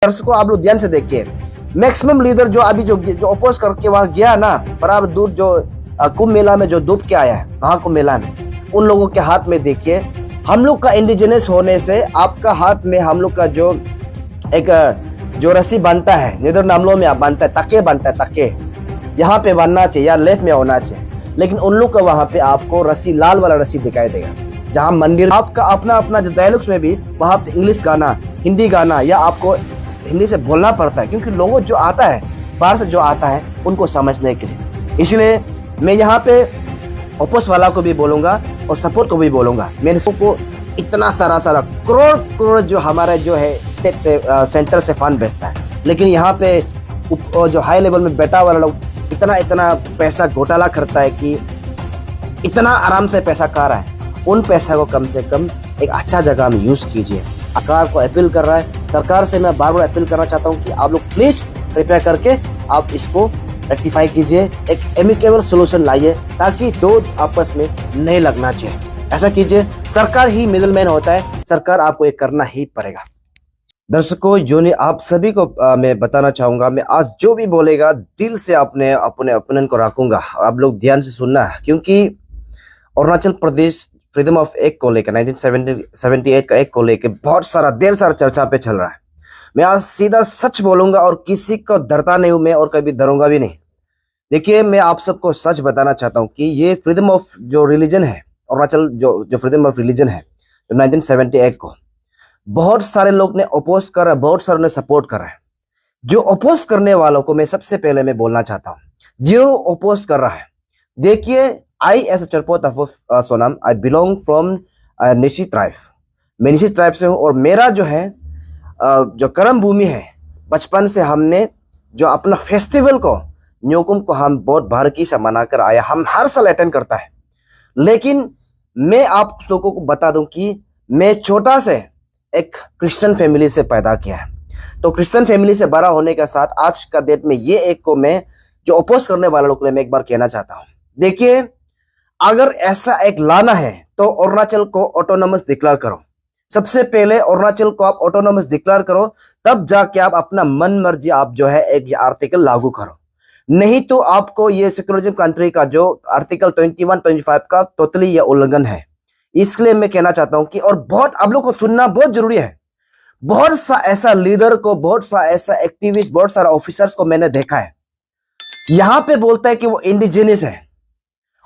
दर्शकों आप लोग ध्यान से देखिए, मैक्सिमम लीडर जो अभी जो अपोज करके वहां गया ना, बराबर दूर जो कुंभ मेला में जो डूब के आया है महाकुंभ मेला में, उन लोगों के हाथ में देखिए, हम लोग का इंडिजिनस होने से आपका हाथ में हम लोग का जो एक जो रस्सी बनता है, नेदर नामलों में आप बनता है, तके बनता है, तके यहाँ पे बनना चाहिए या लेफ्ट में होना चाहिए, लेकिन उन लोग का वहां पे आपको रस्सी, लाल वाला रस्सी दिखाई देगा। जहां मंदिर आपका अपना अपना जो डायलॉग्स में भी वहां पे इंग्लिश गाना, हिंदी गाना या आपको हिंदी से बोलना पड़ता है, क्योंकि लोगों जो आता है बाहर से जो आता है उनको समझने के लिए। इसलिए मैं यहाँ पे ओपोस वाला को भी बोलूंगा और सपोर्ट को भी बोलूंगा, मेरे को इतना सारा करोड़ करोड़ जो हमारा जो है स्टेट से सेंटर से फंड भेजता है, लेकिन यहाँ पे जो हाई लेवल में बैठा वाला लोग इतना पैसा घोटाला करता है कि इतना आराम से पैसा खा रहा है। उन पैसा को कम से कम एक अच्छा जगह में यूज कीजिए। सरकार को अपील कर रहा है, सरकार से मैं बार बार अपील करना चाहता हूँ कि आप लोग प्लीज कृपया करके आप इसको रेक्टिफाई कीजिए, एक एमिकेबल सोल्यूशन लाइए, ताकि दो आपस में नहीं लगना चाहिए। ऐसा कीजिए, सरकार ही मिडलमैन होता है, सरकार आपको ये करना ही पड़ेगा। दर्शकों जो आप सभी को मैं बताना चाहूंगा, मैं आज जो भी बोलेगा दिल से अपने ओपिनियन को रखूंगा, आप लोग ध्यान से सुनना है, क्योंकि Arunachal Pradesh freedom of act को लेकर 1978 का एक्ट को लेकर बहुत सारा देर सारा चर्चा पे चल रहा है। मैं आज सीधा सच बोलूंगा और किसी को डरता नहीं हूं मैं और कभी डरूंगा भी नहीं। देखिए, मैं आप सबको सच बताना चाहता हूं कि ये फ्रीडम ऑफ जो रिलीजन है, अरुणाचल जो फ्रीडम ऑफ रिलीजन है, जो 1978 को बहुत सारे लोग ने अपोज कर रहा है, बहुत सारे ने सपोर्ट कर रहा है। जो अपोज करने वालों को मैं सबसे पहले मैं बोलना चाहता हूँ, जो अपोज कर रहा है, देखिए, I is Charpo Tafo Sonam, I belong from Nishi tribe, मैं निशी ट्राइब से हूँ, और मेरा जो है जो कर्म भूमि है, बचपन से हमने जो अपना फेस्टिवल को न्योकुम को हम बहुत बारीकी से मनाकर आया, हम हर साल अटेंड करता है। लेकिन मैं आप लोगों को बता दूं कि मैं छोटा से एक क्रिश्चियन फैमिली से पैदा किया है, तो क्रिश्चियन फैमिली से बड़ा होने के साथ आज का डेट में ये एक को मैं जो अपोज करने वाले लोग मैं एक बार कहना चाहता हूं। देखिए, अगर ऐसा एक लाना है तो अरुणाचल को ऑटोनोमस डिक्लेयर करो। सबसे पहले अरुणाचल को आप ऑटोनोमस डिक्लेयर करो, तब जाके आप अपना मन मर्जी आप जो है एक आर्टिकल लागू करो। नहीं तो आपको ये सेक्युलरिज्म कंट्री का जो आर्टिकल 21-25 का टोटली ये उल्लंघन है। इसलिए मैं कहना चाहता हूं कि, और बहुत आप लोग को सुनना बहुत जरूरी है, बहुत सा ऐसा लीडर को, बहुत सा ऐसा एक्टिविस्ट, बहुत सारा ऑफिसर्स को मैंने देखा है, यहां पे बोलता है कि वो इंडिजिनियस है,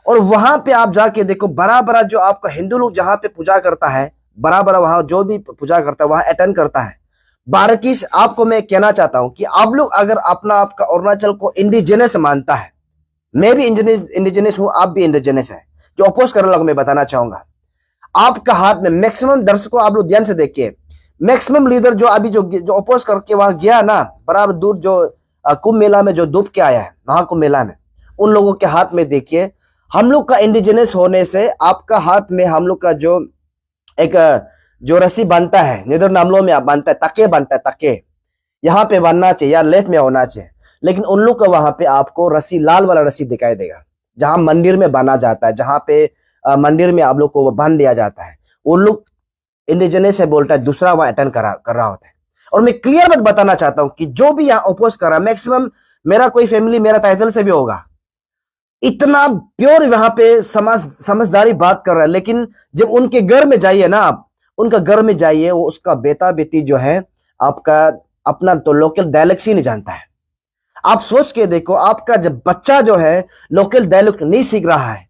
और वहां पे आप जाके देखो, बड़ा बड़ा जो आपका हिंदू लोग जहां पे पूजा करता है, बड़ा बड़ा वहां जो भी पूजा करता है वहां अटेंड करता है। बारीकी से आपको मैं कहना चाहता हूं कि आप लोग अगर अपना आपका अरुणाचल को इंडिजिनस मानता है, मैं भी इंडिजिनस हूं, आप भी इंडिजिनस है, जो अपोज करने लगा मैं बताना चाहूंगा, आपका हाथ में मैक्सिमम, दर्शकों आप लोग ध्यान से देखिए, मैक्सिमम लीडर जो अभी जो अपोज करके वहां गया ना, बराबर दूर जो कुंभ मेला में जो डूब के आया है महाकुंभ मेला में, उन लोगों के हाथ में देखिए, हम लोग का इंडिजिनस होने से आपका हाथ में हम लोग का जो एक जो रस्सी बनता है, नेदर नामलों में आप बनता है, तके बनता है, तके यहाँ पे बनना चाहिए या लेफ्ट में होना चाहिए, लेकिन उन लोग का वहां पे आपको रस्सी, लाल वाला रस्सी दिखाई देगा। जहां मंदिर में बांधा जाता है, जहां पे मंदिर में आप लोग को बांध दिया जाता है, उन लोग इंडिजिनस से बोलता है, दूसरा वहां अटेंड कर रहा होता है। और मैं क्लियर बात बताना चाहता हूं कि जो भी यहाँ अपोज कर रहा है, मैक्सिमम मेरा कोई फैमिली मेरा टाइटल से भी होगा, इतना प्योर वहां पे समझदारी बात कर रहा है, लेकिन जब उनके घर में जाइए ना, आप उनका घर में जाइए, वो उसका बेटा बेटी जो है आपका अपना तो लोकल डायलेक्ट ही नहीं जानता है। आप सोच के देखो, आपका जब बच्चा जो है लोकल डायलेक्ट नहीं सीख रहा है,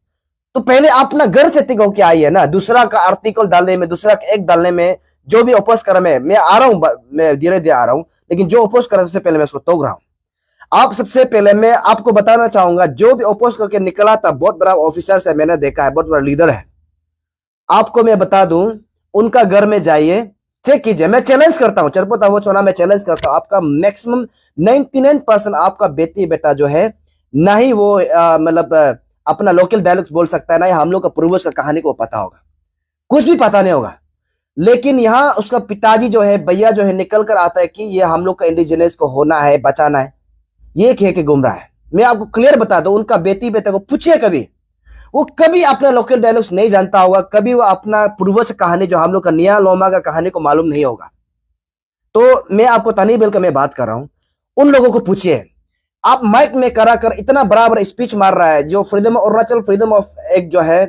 तो पहले अपना घर से टिक होके आइए ना, दूसरा का आर्टिकल डालने में, दूसरा का एक डालने में, जो भी अपोज कर रहा मैं आ रहा हूं, मैं धीरे धीरे आ रहा हूं, लेकिन जो अपोज कर रहा सबसे पहले मैं उसको तोड़ रहा हूं। आप सबसे पहले मैं आपको बताना चाहूंगा, जो भी अपोज करके निकला था, बहुत बड़ा ऑफिसर है, मैंने देखा है, बहुत बड़ा लीडर है, आपको मैं बता दूं, उनका घर में जाइए, चेक कीजिए, मैं चैलेंज करता हूं, चरपोता वो छोना, मैं चैलेंज करता हूं, आपका मैक्सिमम 99% आपका बेटी बेटा जो है, ना ही वो मतलब अपना लोकल डायलॉग्स बोल सकता है, ना ही हम लोग का पूर्वज का कहानी को पता होगा, कुछ भी पता नहीं होगा। लेकिन यहाँ उसका पिताजी जो है, भैया जो है, निकल कर आता है कि ये हम लोग का इंडिजिनस को होना है, बचाना है, ये कह के घूम रहा है। मैं आपको क्लियर बता दूं, उनका बेटी बेटा को पूछिए, कभी वो कभी अपना लोकल डायलॉग्स नहीं जानता होगा, कभी वो अपना पूर्वज कहानी जो हम लोग का निया लोमा का कहानी को मालूम नहीं होगा। तो मैं आपको तनी बिल का मैं बात कर रहा हूं, उन लोगों को पूछिए, आप माइक में करा कर इतना बराबर स्पीच मार रहा है, जो freedom of Arunachal freedom of act जो है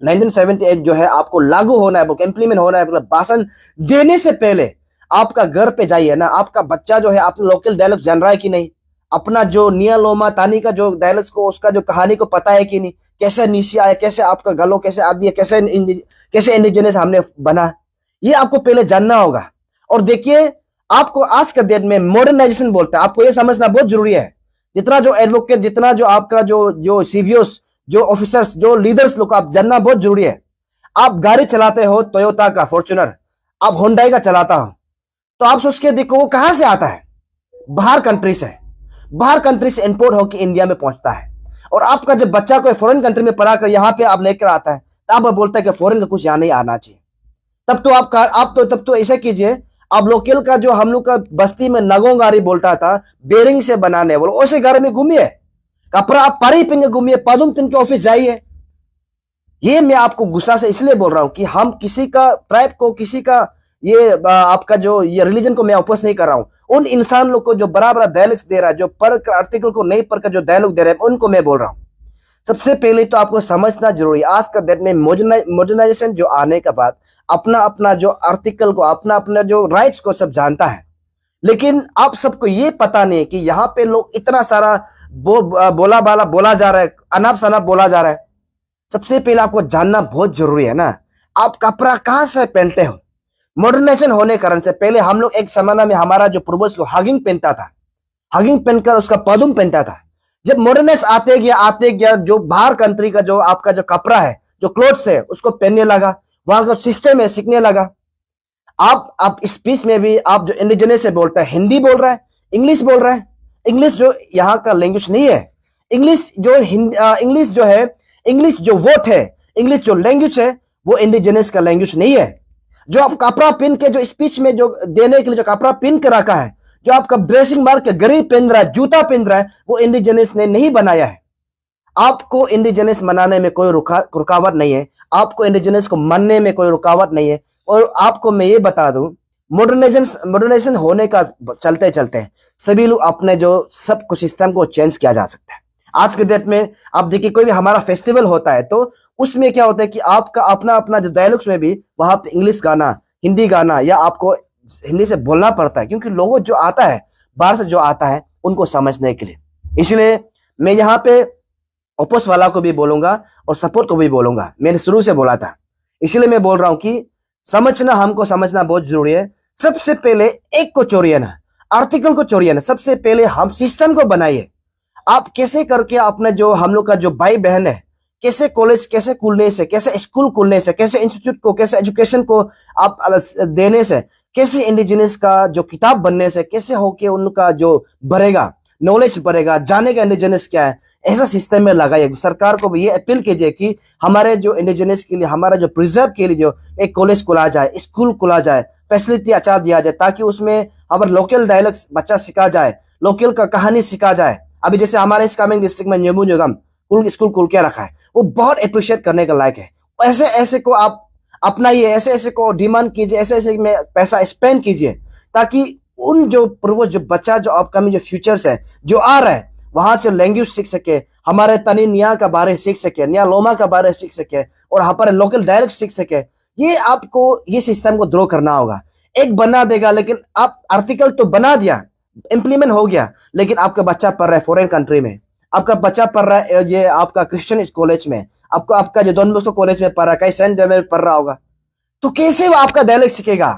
1978 जो है आपको लागू होना है, इंप्लीमेंट होना है, मतलब भाषण देने से पहले आपका घर पे जाइए ना, आपका बच्चा जो है अपने लोकल डायलॉग जान रहा है कि नहीं, अपना जो निया लोमा तानी का जो डायलॉग्स को उसका जो कहानी को पता है कि नहीं, कैसे नीचे आया, कैसे आपका गलो कैसे आ दिया, कैसे इंडिजिनस हमने बना, ये आपको पहले जानना होगा। और देखिए, आपको आज के डेट में मॉडर्नाइजेशन बोलते हैं, आपको ये समझना बहुत जरूरी है। जितना जो एडवोकेट, जितना जो आपका जो सीवीओस, जो ऑफिसर्स, जो लीडर्स लोग, आप जानना बहुत जरूरी है। आप गाड़ी चलाते हो टोयोटा का फॉर्च्यूनर, आप होंडाई का चलाता हो, तो आप सोच के देखो वो कहां से आता है, बाहर कंट्री से, बाहर कंट्री से इंपोर्ट होकर इंडिया में पहुंचता है। और आपका जब बच्चा कोई फॉरेन कंट्री में पढ़ा कर यहाँ पे आप लेकर आता है, तो आप बोलता है कि फॉरेन का कुछ यहाँ नहीं आना चाहिए। तब तो ऐसा कीजिए, आप लोकल का जो हम लोग का बस्ती में नगों गाड़ी बोलता था, बेरिंग से बनाने बोलो, वैसे गाड़ी में घूमिए, कपड़ा आप पारी पहन के घूमिए, पदुम पहन के ऑफिस जाइए। ये मैं आपको गुस्सा से इसलिए बोल रहा हूं कि हम किसी का ट्राइब को, किसी का ये आपका जो ये रिलीजन को मैं अपोज नहीं कर रहा हूं। उन इंसान लोग को जो बराबर डायलॉग्स दे रहा है, जो पर आर्टिकल को नहीं पढ़कर जो डायलॉग दे रहे हैं, उनको मैं बोल रहा हूं। सबसे पहले तो आपको समझना जरूरी, आज का डेट में मॉडर्नाइजेशन जो आने के बाद अपना अपना जो आर्टिकल को, अपना अपना जो राइट्स को सब जानता है, लेकिन आप सबको ये पता नहीं कि यहाँ पे लोग इतना सारा बोला बाला बोला जा रहा है, अनाप शनाप बोला जा रहा है। सबसे पहले आपको जानना बहुत जरूरी है ना, आप कपड़ा कहां से पहनते हो। मॉडर्नाइजेशन होने कारण से पहले हम लोग एक जमाना में हमारा जो पूर्वज लोग हगिंग पहनता था, हगिंग पहनकर उसका पदुम पहनता था। जब मॉडर्नाइज आते गया जो बाहर कंट्री का जो आपका जो कपड़ा है, जो क्लोथ्स है, उसको पहनने लगा, वहां का सिस्टम है सीखने लगा। आप स्पीच में भी आप जो इंडिजिनस से बोलता है, हिंदी बोल रहा है, इंग्लिश बोल रहा है। इंग्लिश जो यहाँ का लैंग्वेज नहीं है, इंग्लिश जो है, इंग्लिश जो वर्ड है, इंग्लिश जो लैंग्वेज है, वो इंडिजिनस का लैंग्वेज नहीं है। जो आप कपड़ा पहन के जो स्पीच में जो देने के लिए जो कपड़ा पहन के रखा है, जो आपका ड्रेसिंग मार के घड़ी पहन रहा है, जूता पहन रहा है, वो इंडिजिनस ने नहीं बनाया है। आपको इंडिजिनस मनाने में कोई रुकावट नहीं है, आपको इंडिजिनस को मानने में कोई रुकावट नहीं है। और आपको मैं ये बता दूं, मॉडर्नाइजेशन होने का चलते चलते सभी लोग अपने जो सब कुछ सिस्टम को चेंज किया जा सकता है। आज के डेट में आप देखिए, कोई भी हमारा फेस्टिवल होता है तो उसमें क्या होता है कि आपका अपना अपना जो डायलॉग्स में भी वहां पे इंग्लिश गाना, हिंदी गाना, या आपको हिंदी से बोलना पड़ता है, क्योंकि लोगों जो आता है बाहर से, जो आता है उनको समझने के लिए। इसलिए मैं यहाँ पे ओपोस वाला को भी बोलूंगा और सपोर्ट को भी बोलूंगा, मैंने शुरू से बोला था, इसलिए मैं बोल रहा हूं कि समझना, हमको समझना बहुत जरूरी है। सबसे पहले एक को चोरिए ना, आर्टिकल को चोरिए ना, सबसे पहले हम सिस्टम को बनाइए। आप कैसे करके अपने जो हम लोग का जो भाई बहन है, कैसे कॉलेज कैसे खुलने से, कैसे स्कूल खुलने से, कैसे इंस्टीट्यूट को, कैसे एजुकेशन को आप देने से, कैसे इंडिजिनस का जो किताब बनने से, कैसे होके उनका जो बढ़ेगा, नॉलेज बढ़ेगा, जानेगा इंडिजिनस क्या है, ऐसा सिस्टम में लगाइए। सरकार को भी ये अपील कीजिए कि हमारे जो इंडिजिनस के लिए, हमारा जो प्रिजर्व के लिए जो एक कॉलेज खुला जाए, स्कूल खुला जाए, फैसिलिटी अच्छा दिया जाए, ताकि उसमें हमारे लोकल डायलॉग्स बच्चा सिखा जाए, लोकल का कहानी सिखा जाए। अभी जैसे हमारे इस कामेंग डिस्ट्रिक्ट में न्यूमू न्यूगम स्कूल खुल के रखा है, वो बहुत अप्रिशिएट करने का लायक है। ऐसे ऐसे को आप अपनाइए, ऐसे ऐसे को डिमांड कीजिए, ऐसे ऐसे में पैसा स्पेंड कीजिए, ताकि उन जो पूर्वज जो बच्चा जो अपकमिंग जो फ्यूचर्स है जो आ रहा है, वहां से लैंग्वेज सीख सके, हमारे तनी निया का बारे सीख सके, निया लोमा का बारे सीख सके, और हमारे लोकल डायलेक्ट सीख सके। ये आपको ये सिस्टम को ड्रॉ करना होगा। एक बना देगा, लेकिन आप आर्टिकल तो बना दिया, इंप्लीमेंट हो गया, लेकिन आपका बच्चा पढ़ रहा है फॉरेन कंट्री में, आपका बच्चा पढ़ रहा है ये आपका क्रिश्चियन कॉलेज में, आपका जो डॉन बॉस्को कॉलेज में पढ़ रहा है, कहीं सेंट में पढ़ रहा होगा, तो कैसे वो आपका डायलेक्ट सीखेगा।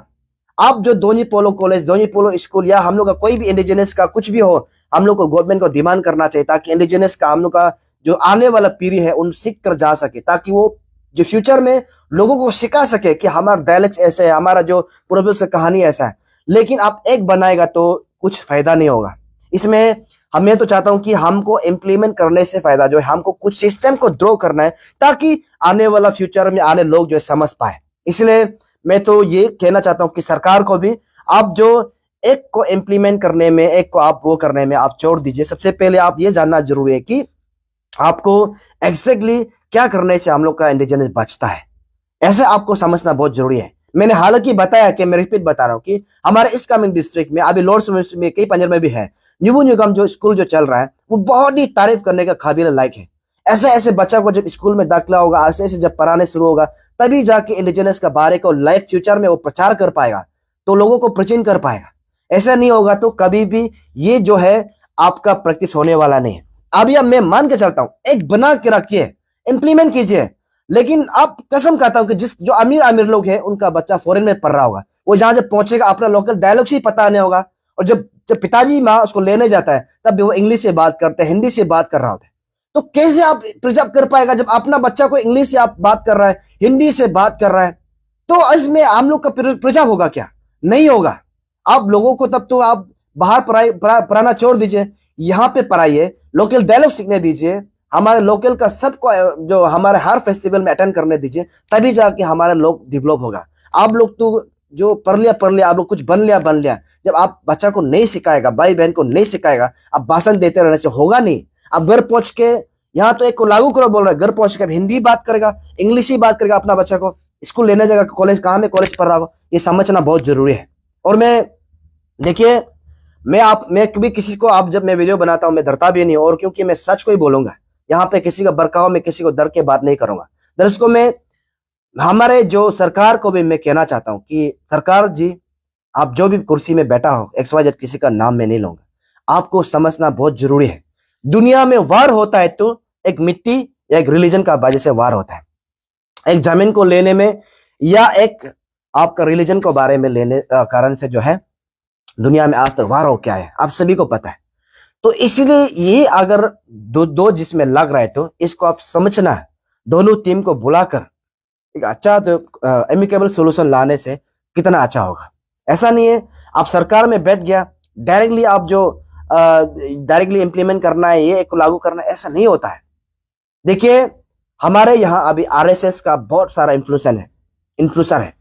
आप जो दोनी पोलो कॉलेज, दोनी पोलो स्कूल, या हम लोग का कोई भी इंडिजिनस का कुछ भी हो, हम लोग को गवर्नमेंट को डिमांड करना चाहिए, ताकि इंडिजिनस का हम लोग का जो आने वाला पीढ़ी है उन सीख कर जा सके, ताकि वो जो फ्यूचर में लोगों को सिखा सके कि हमारा डायलेक्ट ऐसे है, हमारा जो पूर्वज का कहानी ऐसा है। लेकिन आप एक बनाएगा तो कुछ फायदा नहीं होगा इसमें। मैं तो चाहता हूं कि हमको इम्प्लीमेंट करने से फायदा जो है, हमको कुछ सिस्टम को ड्रॉ करना है, ताकि आने वाला फ्यूचर में आने लोग जो है समझ पाए। इसलिए मैं तो ये कहना चाहता हूं कि सरकार को भी आप जो एक को इम्प्लीमेंट करने में, एक को आप वो करने में आप छोड़ दीजिए। सबसे पहले आप ये जानना जरूरी है कि आपको एग्जैक्टली क्या करने से हम लोग का इंडिजिनस बचता है, ऐसे आपको समझना बहुत जरूरी है। मैंने हालांकि बताया कि मैं रिपीट बता रहा हूँ कि हमारे इस कमिंग डिस्ट्रिक्ट में अभी लोअर सुबनसिरी में, कई पंजर में भी है, न्यू निगम जो स्कूल जो चल रहा है वो बहुत ही तारीफ करने का काबिल लायक है। ऐसे ऐसे बच्चा को जब स्कूल में दाखिला होगा, ऐसे ऐसे जब पढ़ाने शुरू होगा, तभी जाके इंडिजिनस का बारे को लाइफ फ्यूचर में वो प्रचार कर पाएगा, तो लोगों को प्रेजेंट कर पाएगा। ऐसा नहीं होगा तो कभी भी ये जो है आपका प्रैक्टिस होने वाला नहीं है। अभी अब मैं मान के चलता हूं, एक बना के रखिए, इंप्लीमेंट कीजिए, लेकिन आप कसम खाता हूं कि जिस जो अमीर अमीर लोग हैं उनका बच्चा फॉरेन में पढ़ रहा होगा, वो जहां जब पहुंचेगा अपना लोकल डायलॉग से ही पता नहीं होगा, और जब जब पिताजी माँ उसको लेने जाता है तब भी वो इंग्लिश से बात करते हैं, हिंदी से बात कर रहा होता है। तो कैसे आप प्रिजर्व कर पाएगा जब अपना बच्चा को इंग्लिश से आप बात कर रहा है, हिंदी से बात कर रहा है, तो इसमें हम लोग का प्रिजर्व होगा क्या? नहीं होगा। आप लोगों को तब तो आप बाहर पढ़ाना छोड़ दीजिए, यहाँ पे पढ़ाइए, लोकल डायलॉग सीखने दीजिए, हमारे लोकल का सबको जो हमारे हर फेस्टिवल में अटेंड करने दीजिए, तभी जाके हमारे लोग डेवलप होगा। आप लोग तो जो पढ़ लिया, आप लोग कुछ बन लिया, जब आप बच्चा को नहीं सिखाएगा, भाई बहन को नहीं सिखाएगा, आप भाषण देते रहने से होगा नहीं। आप घर पहुंच के यहाँ तो एक को लागू करो बोल रहा है, घर पहुंच के हिंदी बात करेगा, इंग्लिश ही बात करेगा, अपना बच्चा को स्कूल लेने जाएगा, कॉलेज कहाँ में कॉलेज पढ़ रहा होगा, ये समझना बहुत जरूरी है। और मैं देखिए, मैं कभी किसी को, आप जब मैं वीडियो बनाता हूं मैं डरता भी नहीं, और क्योंकि मैं सच को ही बोलूंगा, यहाँ पे किसी का बरकाव में किसी को डर के बात नहीं करूंगा। दर्शकों, मैं हमारे जो सरकार को भी मैं कहना चाहता हूं कि सरकार जी, आप जो भी कुर्सी में बैठा हो, XYZ किसी का नाम मैं नहीं लूंगा, आपको समझना बहुत जरूरी है। दुनिया में वार होता है तो एक मिट्टी या एक रिलीजन का वजह से वार होता है, एक जमीन को लेने में या एक आपका रिलीजन को बारे में लेने कारण से जो है दुनिया में आज तक वार हो क्या है, आप सभी को पता है। तो इसलिए ये अगर दो जिसमें लग रहा है तो इसको आप समझना है, दोनों टीम को बुलाकर एक अच्छा तो एमिकेबल सोल्यूशन लाने से कितना अच्छा होगा। ऐसा नहीं है आप सरकार में बैठ गया, डायरेक्टली आप जो डायरेक्टली इंप्लीमेंट करना है, ये एक लागू करना है, ऐसा नहीं होता है। देखिए, हमारे यहाँ अभी RSS का बहुत सारा इन्फ्लुएंसर है।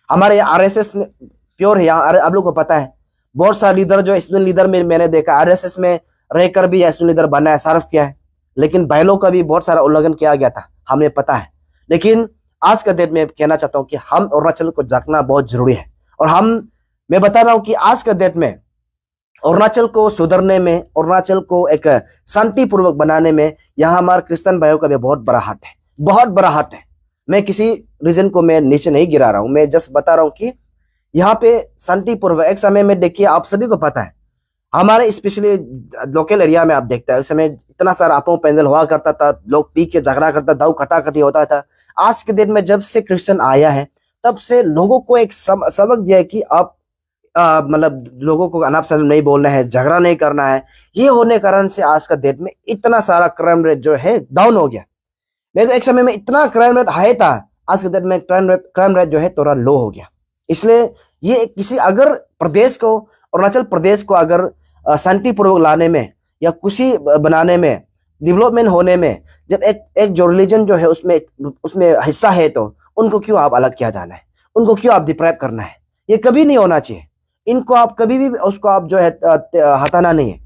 हमारे यहाँ RSS प्योर है, यहाँ आप लोग को पता है, बहुत सारे लीडर जो स्टूडेंट लीडर में मैंने देखा RSS में रहकर भी स्टूडेंट लीडर बना है, सर्व किया है, लेकिन बैलों का भी बहुत सारा उल्लंघन किया गया था, हमें पता है। लेकिन आज का डेट में कहना चाहता हूँ कि हम अरुणाचल को जागना बहुत जरूरी है, और मैं बता रहा हूँ कि आज का डेट में अरुणाचल को सुधरने में, अरुणाचल को एक शांतिपूर्वक बनाने में यहाँ हमारे क्रिश्चियन भाइयों का भी बहुत बड़ा हाथ है, बहुत बड़ा हाथ है। मैं किसी रीजन को मैं नीचे नहीं गिरा रहा हूँ, मैं जस्ट बता रहा हूँ कि यहाँ पे शांतिपूर्वक, एक समय में देखिए आप सभी को पता है, हमारे स्पेशली लोकल एरिया में आप देखते हैं, उस समय इतना सारा आपो पैंडल हुआ करता था, लोग पी के झगड़ा करता, दाऊ खटाखटी होता था। आज के दिन में जब से क्रिश्चियन आया है तब से लोगों को एक सबक दिया है कि आप मतलब लोगों को अनाप शनाप नहीं बोलना है, झगड़ा नहीं करना है। ये होने कारण से आज का डेट में इतना सारा क्राइम रेट जो है डाउन हो गया। नहीं तो एक समय में इतना क्राइम रेट हाई था, आज के डेट में क्राइम रेट जो है थोड़ा लो हो गया। इसलिए ये किसी अगर प्रदेश को, अरुणाचल प्रदेश को अगर शांतिपूर्वक लाने में या खुशी बनाने में, डेवलपमेंट होने में, जब एक जो रिलीजन जो है उसमें हिस्सा है, तो उनको क्यों आप अलग किया जाना है, उनको क्यों आप डिप्राइव करना है? ये कभी नहीं होना चाहिए। इनको आप कभी भी उसको आप जो है हटाना नहीं है।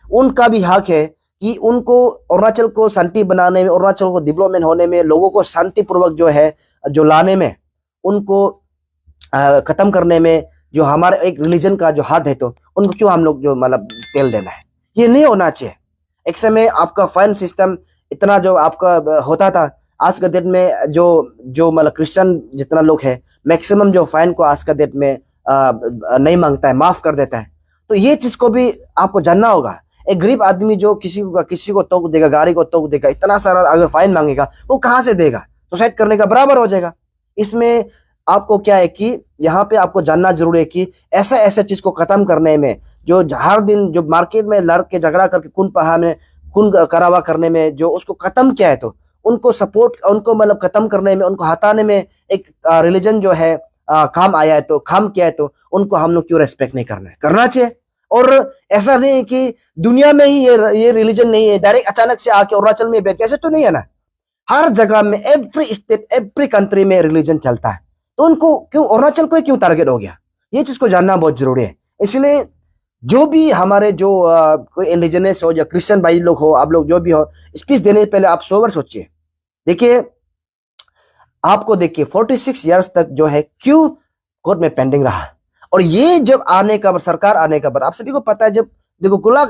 उनका भी हक है कि उनको अरुणाचल को शांति बनाने में, अरुणाचल को डेवलपमेंट होने में, लोगों को शांतिपूर्वक जो है जो लाने में, उनको खत्म करने में, जो हमारे एक रिलीजन का जो हार्ट है, तो उनको क्यों हम लोग जो मतलब तेल देना है? ये नहीं होना चाहिए। एक समय आपका फाइन सिस्टम इतना जो आपका होता था, आज का डेट में जो मतलब क्रिश्चियन जितना लोग है, मैक्सिमम जो फाइन को आज का डेट में नहीं मांगता है, माफ कर देता है। तो ये चीज को भी आपको जानना होगा। एक गरीब आदमी जो किसी को टोक देगा, गाड़ी को टोक देगा, इतना सारा अगर फाइन मांगेगा, वो कहाँ से देगा? सुसाइड करने का बराबर हो जाएगा। इसमें आपको क्या है कि यहाँ पे आपको जानना जरूरी है कि ऐसे चीज को खत्म करने में, जो हर दिन जो मार्केट में लड़ के झगड़ा करके खून करावा करने में, जो उसको खत्म किया है, तो उनको सपोर्ट, उनको मतलब खत्म करने में, उनको हटाने में एक रिलीजन जो है काम आया है, तो काम किया है, तो उनको हम लोग क्यों रेस्पेक्ट नहीं करना है? करना चाहिए। और ऐसा नहीं है कि दुनिया में ही ये रिलीजन नहीं है, डायरेक्ट अचानक से आके अरुणाचल में बैठ के, ऐसे तो नहीं है ना। हर जगह में, एवरी स्टेट, एवरी कंट्री में रिलीजन चलता है, तो उनको क्यों, अरुणाचल को क्यों टारगेट हो गया? ये चीज को जानना बहुत जरूरी है। इसलिए जो भी हमारे जो कोई इंडिजिनस हो या क्रिश्चियन भाई लोग हो, आप लोग जो भी हो, स्पीच देने से पहले आप 100 बार सोचिए। देखिए, आपको देखिए 46 इयर्स तक जो है क्यों कोर्ट में पेंडिंग रहा। और ये जब आने का सरकार आने का बाद आप सभी को पता है, जब देखो खुला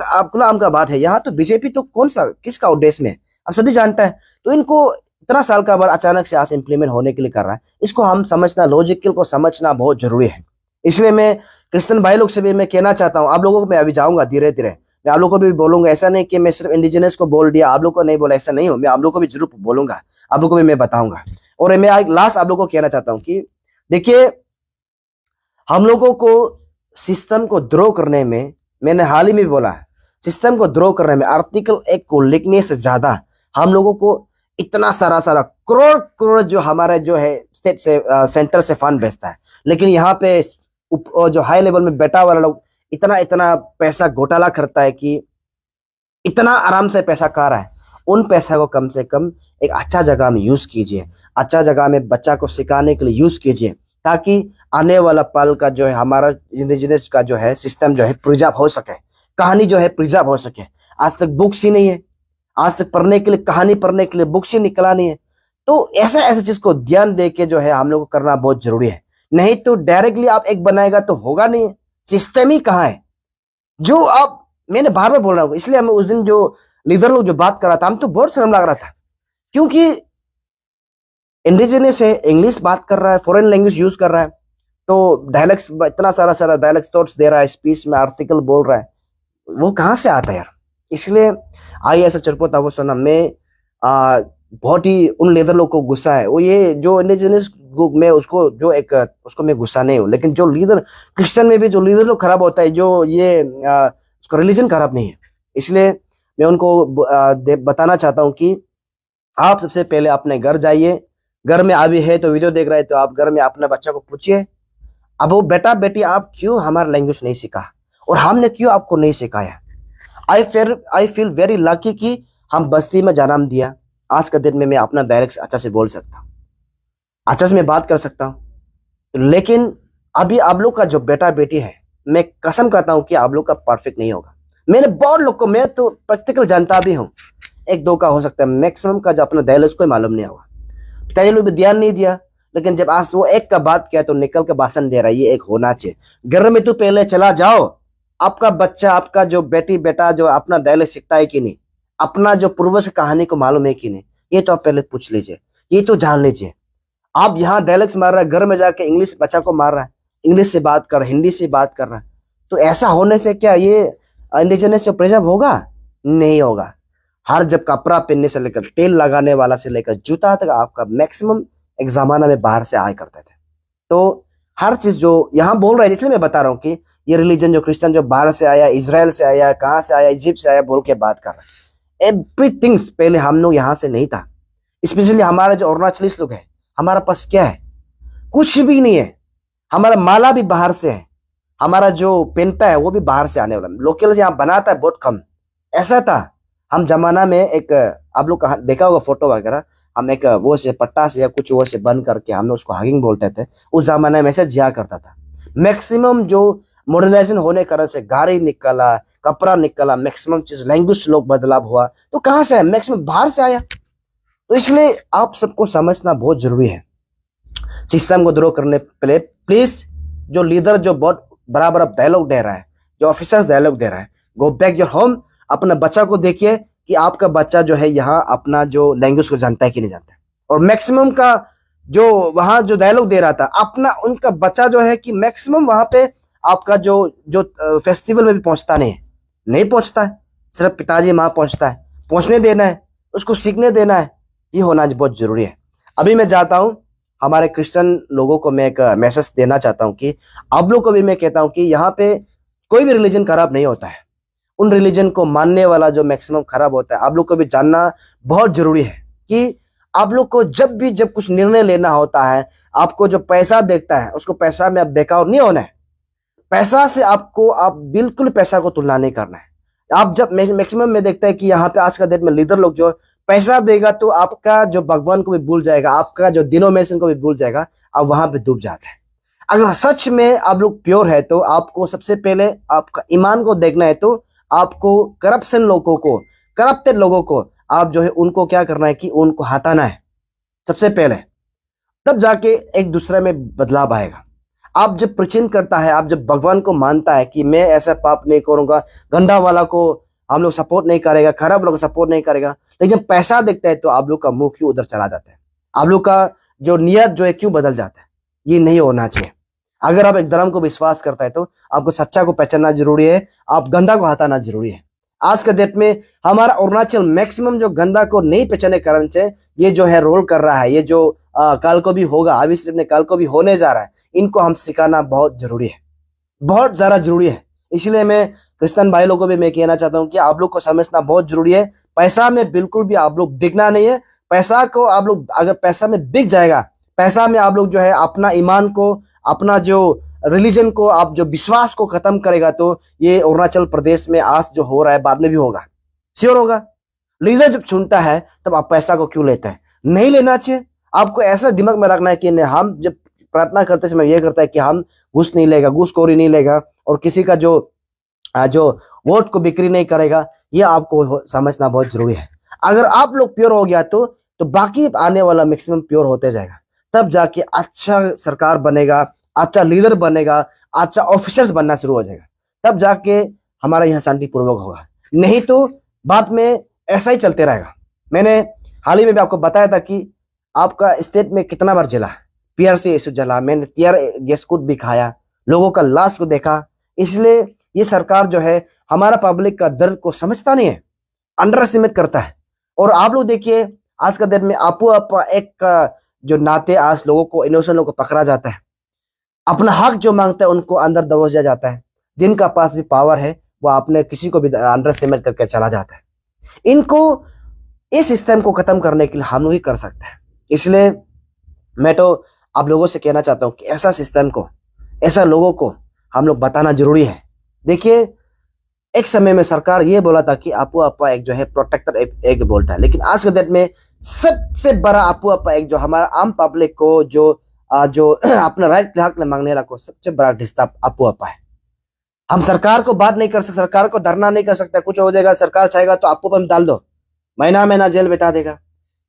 आम का बात है, यहाँ तो बीजेपी तो कौन सा किसका उद्देश्य में आप सभी जानता है। तो इनको इतना साल का बाद अचानक से आज इम्प्लीमेंट होने के लिए कर रहा है, इसको हम समझना, लॉजिकल को समझना बहुत जरूरी है। इसलिए मैं क्रिश्चियन भाई लोग से भी मैं कहना चाहता हूँ, आप लोगों को मैं अभी जाऊंगा धीरे धीरे, मैं आप लोगों को भी बोलूंगा। ऐसा नहीं कि मैं सिर्फ इंडिजिनस को बोल दिया, आप लोग को नहीं बोला, ऐसा नहीं हो। मैं आप लोग को भी जरूर बोलूंगा, आप लोग को भी मैं बताऊंगा। और मैं लास्ट आप लोगों को कहना चाहता हूँ कि देखिए, हम लोगों को सिस्टम को द्रोह करने में, मैंने हाल ही में बोला है, सिस्टम को द्रोह करने में आर्टिकल 1 को लिखने से ज्यादा हम लोगों को इतना सारा करोड़ करोड़ जो हमारे जो है स्टेट से सेंटर से फंड भेजता है, लेकिन यहाँ पे जो हाई लेवल में बैठा वाला लोग इतना इतना पैसा घोटाला करता है कि इतना आराम से पैसा खा रहा है। उन पैसा को कम से कम एक अच्छा जगह में यूज कीजिए, अच्छा जगह में बच्चा को सिखाने के लिए यूज कीजिए, ताकि आने वाला पल का जो है हमारा इंडिजिनस का जो है सिस्टम जो है प्रिजर्व हो सके, कहानी जो है प्रिजर्व हो सके। आज तक बुक्स ही नहीं है, आज तक पढ़ने के लिए, कहानी पढ़ने के लिए बुक्स ही निकला नहीं है। तो ऐसा ऐसा चीज को ध्यान दे के जो है हम लोग को करना बहुत जरूरी है। नहीं तो डायरेक्टली आप एक बनाएगा तो होगा नहीं, सिस्टम ही कहाँ है जो आप, मैंने बार बार बोल रहा हूँ। इसलिए हमें उस दिन जो लीडर लोग जो बात कर रहा था, हम तो बहुत शर्म लग रहा था, क्योंकि इंडिजिनस है, इंग्लिश बात कर रहा है, फॉरेन लैंग्वेज यूज कर रहा है, तो डायलेक्ट्स इतना सारा डायलेक्ट थॉट्स दे रहा है, स्पीच में आर्टिकल बोल रहा है, वो कहाँ से आता है यार। इसलिए आइए ऐसा चरपोता वो सुना, मैं बहुत ही उन लीडर लोग को गुस्सा है, वो ये जो इंडिजिनस ग्रुप में उसको जो एक उसको मैं गुस्सा नहीं हूँ, लेकिन जो लीडर क्रिश्चियन में भी जो लीडर लोग खराब होता है, जो ये उसका रिलीजन खराब नहीं है। इसलिए मैं उनको बताना चाहता हूँ कि आप सबसे पहले अपने घर जाइए, घर में अभी है तो वीडियो देख रहे हैं तो आप घर में अपने बच्चा को पूछिए, अब वो बेटा बेटी आप क्यों हमारा लैंग्वेज नहीं सीखा और हमने क्यों आपको नहीं सिखाया। आई फील वेरी लकी कि हम बस्ती में जन्म दिया। आज का दिन में मैं अपना डायलेक्ट अच्छा से बोल सकता हूँ, अच्छा से मैं बात कर सकता हूँ। लेकिन अभी आप लोग का जो बेटा बेटी है, मैं कसम करता हूँ कि आप लोग का परफेक्ट नहीं होगा। मैंने बहुत लोग को, मैं तो प्रैक्टिकल जानता भी हूँ, एक दो का हो सकता है, मैक्सिमम का जो अपना डायलेक्ट कोई मालूम नहीं होगा, कई लोग भी ध्यान नहीं दिया। लेकिन जब आज वो एक का बात किया तो निकल के भाषण दे रहा है, ये एक होना चाहिए। घर में तो पहले चला जाओ, आपका बच्चा, आपका जो बेटी बेटा जो अपना डायलेक्ट सीखता है कि नहीं, अपना जो पूर्वज कहानी को मालूम है कि नहीं, ये तो आप पहले पूछ लीजिए, ये तो जान लीजिए। आप यहाँ डायलेक्ट मार रहा है, घर में जाके इंग्लिश बच्चा को मार रहा है, इंग्लिश से बात कर रहा है, हिंदी से बात कर रहा है, तो ऐसा होने से क्या ये इंडिजिनस जो प्रिजर्व होगा? नहीं होगा। हर जब कपड़ा पहनने से लेकर तेल लगाने वाला से लेकर जूता तक आपका मैक्सिमम एक जमाना में बाहर से आया करते थे। तो हर चीज जो यहाँ बोल रहा है, इसलिए मैं बता रहा हूँ कि ये रिलीजन जो क्रिश्चियन जो बाहर से आया, इजराइल से आया, कहाँ से आया, इजिप्ट से आया बोल के बात कर रहा है। एवरीथिंग पहले हम लोग यहाँ से नहीं था। स्पेशली हमारे जो अरुणाचलीस लोग है, हमारा पास क्या है? कुछ भी नहीं है। हमारा माला भी बाहर से है, हमारा जो पेंटा है वो भी बाहर से आने वाला, लोकल यहाँ बनाता है बहुत कम। ऐसा था हम जमाना में, एक आप लोग कहा देखा होगा फोटो वगैरह, हम एक वो से पट्टा से या कुछ वो से बंद करके हम लोग उसको हगिंग बोलते थे। उस जमाने में ऐसे जिया करता था। मैक्सिमम जो मॉडर्नाइजेशन होने कारण से गाड़ी निकला, कपड़ा निकला, मैक्सिमम चीज लैंग्वेज लोग बदलाव हुआ, तो कहाँ से है? मैक्सिमम बाहर से आया। तो इसलिए आप सबको समझना बहुत जरूरी है। सिस्टम को द्रोह करने पहले प्लीज, जो लीडर जो बहुत बराबर डायलॉग दे रहा है, जो ऑफिसर्स डायलॉग दे रहा है, गो बैक योर होम, अपना बच्चा को देखिए कि आपका बच्चा जो है यहाँ अपना जो लैंग्वेज को जानता है कि नहीं जानता है। और मैक्सिमम का जो वहां जो डायलॉग दे रहा था, अपना उनका बच्चा जो है कि मैक्सिमम वहां पे आपका जो जो फेस्टिवल में भी पहुंचता नहीं पहुंचता है, सिर्फ पिताजी माँ पहुंचता है, पहुंचने देना है, उसको सीखने देना है, ये होना बहुत जरूरी है। अभी मैं जाता हूँ, हमारे क्रिश्चियन लोगों को मैं एक मैसेज देना चाहता हूँ कि आप लोग को भी मैं कहता हूँ कि यहाँ पे कोई भी रिलीजन खराब नहीं होता है। उन रिलीजन को मानने वाला जो मैक्सिमम खराब होता है। आप लोग को भी जानना बहुत जरूरी है कि आप लोग को जब कुछ निर्णय लेना होता है, आपको जो पैसा देखता है उसको पैसा में आप बेकार नहीं होना है। पैसा से आपको, आप बिल्कुल पैसा को तुलना नहीं करना है। आप जब मैक्सिमम में देखता है कि यहाँ पे आज का डेट में लीडर लोग जो पैसा देगा तो आपका जो भगवान को भी भूल जाएगा, आपका जो डिनोमिनेशन को भी भूल जाएगा, आप वहां पे डूब जाता है। अगर सच में आप लोग प्योर है तो आपको सबसे पहले आपका ईमान को देखना है, तो आपको करप्शन लोगों को, करप्टेड लोगों को आप जो है उनको क्या करना है कि उनको हटाना है सबसे पहले, तब जाके एक दूसरे में बदलाव आएगा। आप जब प्रचिन करता है, आप जब भगवान को मानता है कि मैं ऐसा पाप नहीं करूंगा, गंदा वाला को हम लोग सपोर्ट नहीं करेगा, खराब लोग सपोर्ट नहीं करेगा, लेकिन जब पैसा देखता है तो आप लोग का मुंह क्यों उधर चला जाता है, आप लोग का जो नियत जो है क्यों बदल जाता है। ये नहीं होना चाहिए। अगर आप एक धर्म को विश्वास करता है तो आपको सच्चा को पहचानना जरूरी है, आप गंदा को हटाना जरूरी है। आज के डेट में हमारा अरुणाचल मैक्सिमम जो गंदा को नहीं पहचानने के कारण से ये जो है रोल कर रहा है, ये जो काल को भी होगा, अभी सिर्फ ने काल को भी होने जा रहा है, इनको हम सिखाना बहुत जरूरी है, बहुत ज्यादा जरूरी है। इसलिए मैं क्रिश्चियन भाई लोगों को भी मैं कहना चाहता हूँ कि आप लोग को समझना बहुत जरूरी है। पैसा में बिल्कुल भी आप लोग बिकना नहीं है। पैसा को आप लोग अगर पैसा में बिक जाएगा, पैसा में आप लोग जो है अपना ईमान को, अपना जो रिलीजन को, आप जो विश्वास को खत्म करेगा तो ये अरुणाचल प्रदेश में आज जो हो रहा है बाद में भी होगा, श्योर होगा। लीडर जब चुनता है तब आप पैसा को क्यों लेते हैं? नहीं लेना चाहिए। आपको ऐसा दिमाग में रखना है कि हम जब प्रार्थना करते समय ये करता है कि हम घूस नहीं लेगा, घूसखोरी नहीं लेगा और किसी का जो वोट को बिक्री नहीं करेगा, ये आपको समझना बहुत जरूरी है। अगर आप लोग प्योर हो गया तो बाकी आने वाला मैक्सिमम प्योर होते जाएगा, तब जाके अच्छा सरकार बनेगा, अच्छा लीडर बनेगा, अच्छा ऑफिसर्स बनना शुरू हो जाएगा, तब जाके हमारा यहाँ शांतिपूर्वक होगा। नहीं तो बाद में ऐसा ही चलते रहेगा। मैंने हाल ही में भी आपको बताया था कि आपका स्टेट में कितना बार जला, पीआरसी इशू जला, मैंने टीयर गैस कूट भी खाया, लोगों का लाश को देखा। इसलिए ये सरकार जो है हमारा पब्लिक का दर्द को समझता नहीं है, अंडर एस्टिमेट करता है। और आप लोग देखिए आज का दिन में आपो एक जो नाते आज लोगों को, इनोसेंट लोगों को पकड़ा जाता है, अपना हक जो मांगता है उनको अंदर दबोच दिया जाता है। जिनका पास भी पावर है वो आपने किसी को भी अंडर एस्टिमेट करके चला जाता है। इनको इस सिस्टम को खत्म करने के लिए हम लोग ही कर सकते हैं। इसलिए मैं तो आप लोगों से कहना चाहता हूँ कि ऐसा सिस्टम को, ऐसा लोगों को हम लोग बताना जरूरी है। देखिए एक समय में सरकार ये बोला था कि आपू अपा एक जो है प्रोटेक्टर एक बोलता है, लेकिन आज के डेट में सबसे बड़ा आपू अपा एक जो हमारा आम पब्लिक को जो अपना राइट हक मांगने वाला को सबसे बड़ा डिस्टर्ब आपू अपा है। हम सरकार को बात नहीं कर सकते, सरकार को धरना नहीं कर सकते, कुछ हो जाएगा सरकार चाहेगा तो आपू पर डाल दो, महीना महीना जेल बैठा देगा।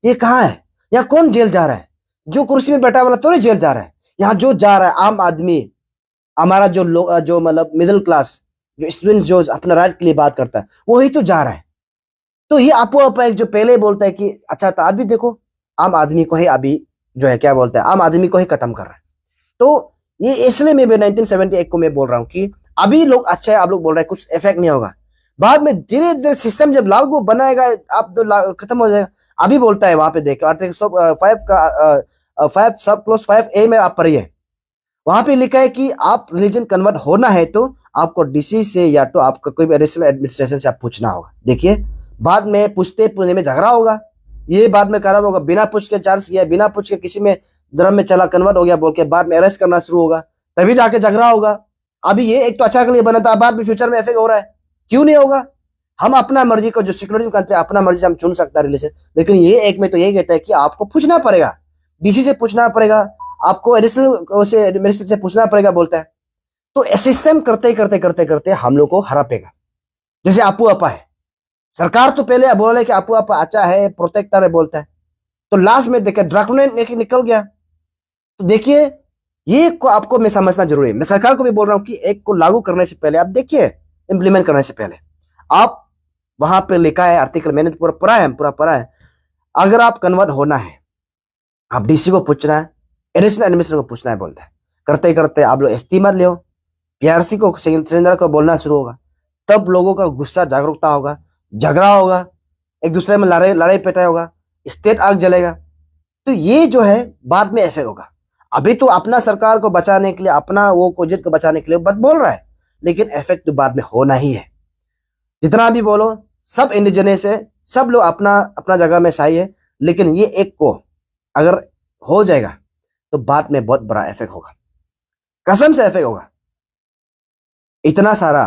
ये कहाँ है? यहाँ कौन जेल जा रहा है? जो कुर्सी में बैठा वाला तो जेल जा रहा है। यहाँ जो जा रहा है आम आदमी, हमारा जो लोग, जो मतलब मिडिल क्लास, जो स्टूडेंट्स जो अपना राइट के लिए बात करता है, वही तो जा रहा है। तो ये आपो अपा एक जो पहले बोलता है कि अच्छा था, अभी देखो आम आदमी को ही अभी जो है क्या बोलता है, आम आदमी को ही खत्म कर रहा है। तो ये इसलिए मैं 1978 को मैं बोल रहा हूँ कि अभी लोग अच्छा है, आप लोग बोल रहे हैं कुछ इफेक्ट नहीं होगा, बाद में धीरे धीरे सिस्टम जब लागू बनाएगा आप तो खत्म हो जाएगा। अभी बोलता है वहां पे देखो आर्टिकल 5 का 5 सब क्लोज 5A में आप पढ़िए, वहां पे लिखा है कि आप रिलीजन कन्वर्ट होना है तो आपको डीसी से या तो आपका कोई भी एडिशनल एडमिनिस्ट्रेशन से आप पूछना होगा। देखिए बाद में पूछते में झगड़ा होगा, ये बाद में खराब होगा, बिना पूछ के चार्ज किया, बिना पूछ के किसी में धर्म में चला कन्वर्ट हो गया बोल के बाद में अरेस्ट करना शुरू होगा, तभी जाके झगड़ा होगा। अभी ये एक तो अच्छा के लिए बना था, बाद में फ्यूचर में इफेक्ट हो रहा है, क्यों नहीं होगा? हम अपना मर्जी को जो सिक्योरिटी करते हैं अपना मर्जी से हम चुन सकता है रिलेशन, लेकिन ये एक में तो यही कहता है कि आपको पूछना पड़ेगा, डीसी से पूछना पड़ेगा, आपको एडिशनल से एडमिनिस्ट्रेशन से पूछना पड़ेगा बोलता है। तो सिस्टम करते करते करते करते हम लोग को हरापेगा। जैसे आपू अपा है, सरकार तो पहले बोले कि आपू अपा अच्छा है, प्रोटेक्टर है बोलता है, तो लास्ट में देखा ड्रैकुलिन निकल गया। तो देखिए ये को आपको मैं समझना जरूरी है। मैं सरकार को भी बोल रहा हूँ कि एक को लागू करने से पहले आप देखिए, इंप्लीमेंट करने से पहले आप वहां पे लिखा है आर्टिकल, मैंने पूरा पढ़ा है, अगर आप कन्वर्ट होना है आप डीसी को पूछना है, एडिशनल एडमिनिस्ट्रेटर को पूछना है बोलता है। करते करते आप लोग एसटी मार लियो, पीआरसी को सिलेंडर को बोलना शुरू होगा, तब लोगों का गुस्सा जागरूकता होगा, झगड़ा होगा, एक दूसरे में लड़ाई पेटाई होगा, स्टेट आग जलेगा। तो ये जो है बाद में इफेक्ट होगा। अभी तो अपना सरकार को बचाने के लिए, अपना वो कोजित को बचाने के लिए बात बोल रहा है, लेकिन इफेक्ट तो बाद में होना ही है। जितना भी बोलो सब इंडिजिनस है, सब लोग अपना अपना जगह में सही है, लेकिन ये एक को अगर हो जाएगा तो बाद में बहुत बड़ा इफेक्ट होगा, कसम से इफेक्ट होगा। इतना सारा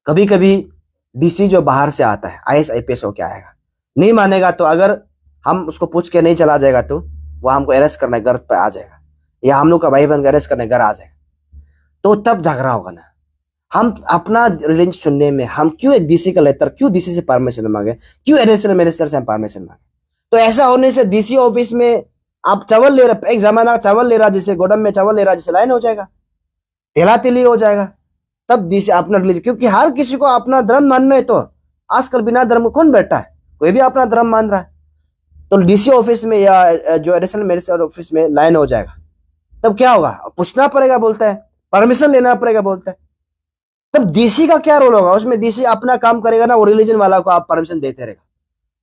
कभी कभी डीसी जो बाहर से आता है आईएएस आईपीएस होके आएगा, नहीं मानेगा तो अगर हम उसको पूछ के नहीं चला जाएगा तो वो हमको अरेस्ट करने घर पे आ जाएगा, या हम लोग का भाई बहन अरेस्ट करने घर आ जाएगा, तो तब झगड़ा होगा ना। हम अपना रिलीजन चुनने में हम क्यों एक डीसी का लेटर, क्यों डीसी से परमिशन मांगे, क्यों एडिशनल मिनिस्टर से हम परमिशन मांगे? तो ऐसा होने से डीसी ऑफिस में आप चावल ले रहे, एक जमाना चावल ले रहा जिसे गोडम में चावल ले रहा जिसे लाइन हो जाएगा, तेला तेली हो जाएगा। तब दिसे अपना रिलीजन, क्योंकि हर किसी को अपना धर्म मानना है। तो आजकल बिना धर्म को कौन बैठा है, कोई भी अपना धर्म मान रहा है। तो डीसी ऑफिस में या जो एडिशनल मेडिसिन ऑफिस में लाइन हो जाएगा, तब क्या होगा, पूछना पड़ेगा बोलता है, परमिशन लेना पड़ेगा बोलता है। तब डीसी का क्या रोल होगा उसमें, डीसी अपना काम करेगा ना, वो रिलीजन वाला को आप परमिशन देते रहेगा,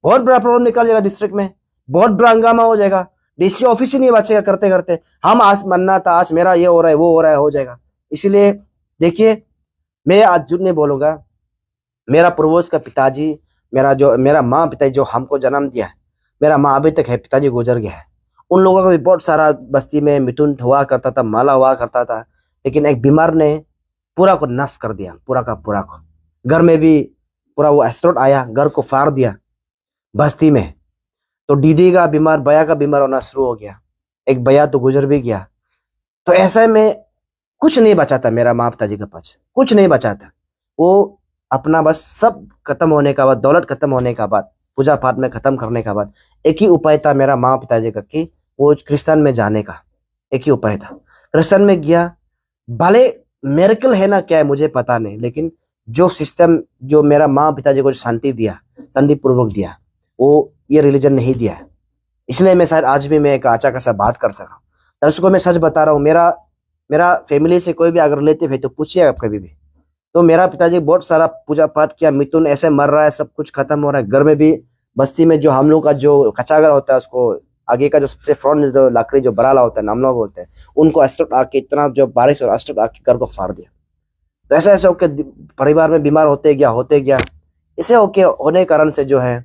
बहुत बड़ा प्रॉब्लम निकल जाएगा डिस्ट्रिक्ट में, बहुत बड़ा हंगामा हो जाएगा, डीसी ऑफिस ही नहीं बचेगा करते करते। हम आज मन्ना था, आज मेरा ये हो रहा है वो हो रहा है, हो जाएगा। इसीलिए देखिए, मैं आज झूठ नहीं बोलूंगा, मेरा पूर्वज का पिताजी, मेरा माँ पिताजी जो हमको जन्म दिया है, मेरा माँ अभी तक है, पिताजी गुजर गया है। उन लोगों का भी बहुत सारा बस्ती में मिथुन हुआ करता था, माला हुआ करता था, लेकिन एक बीमार ने पूरा को नष्ट कर दिया, पूरा का पूरा को। घर में भी पूरा वो एस्ट्रोट आया, घर को फाड़ दिया बस्ती में। तो दीदी का बीमार, भैया का बीमार होना शुरू हो गया, एक भैया तो गुजर भी गया। तो ऐसे में कुछ नहीं बचा था मेरा माँ पिताजी के पास, कुछ नहीं बचा था। वो अपना बस सब खत्म होने का बाद, दौलत खत्म होने का बाद, पूजा पाठ में खत्म करने का बाद, एक ही उपाय था मेरा माँ पिताजी का कि वो क्रिश्चियन में जाने का। एक ही उपाय था, क्रिश्चियन में गया। भले मेरेकल है ना क्या है मुझे पता नहीं, लेकिन जो सिस्टम जो मेरा माँ पिताजी को शांति दिया, शांति पूर्वक दिया, वो ये रिलीजन नहीं दिया है। इसलिए मैं शायद आज भी मैं एक अच्छा खासा बात कर सका। दर्शकों मैं सच बता रहा हूँ, मेरा फैमिली से कोई भी अगर रिलेटिव है तो पूछिए आप कभी भी। तो मेरा पिताजी बहुत सारा पूजा पाठ किया, मिथुन ऐसे मर रहा है, सब कुछ खत्म हो रहा है। घर में भी बस्ती में जो हम लोग का जो कच्चा घर होता है, उसको आगे का जो सबसे फ्रंट जो लकड़ी जो बराला होता है, नामला बोलते हैं, उनको अस्टोट आके, इतना जो बारिश और अस्टोट आके घर को फाड़ दिया। तो ऐसे ऐसे होके परिवार में बीमार होते गया। इसे होके होने के कारण से जो है,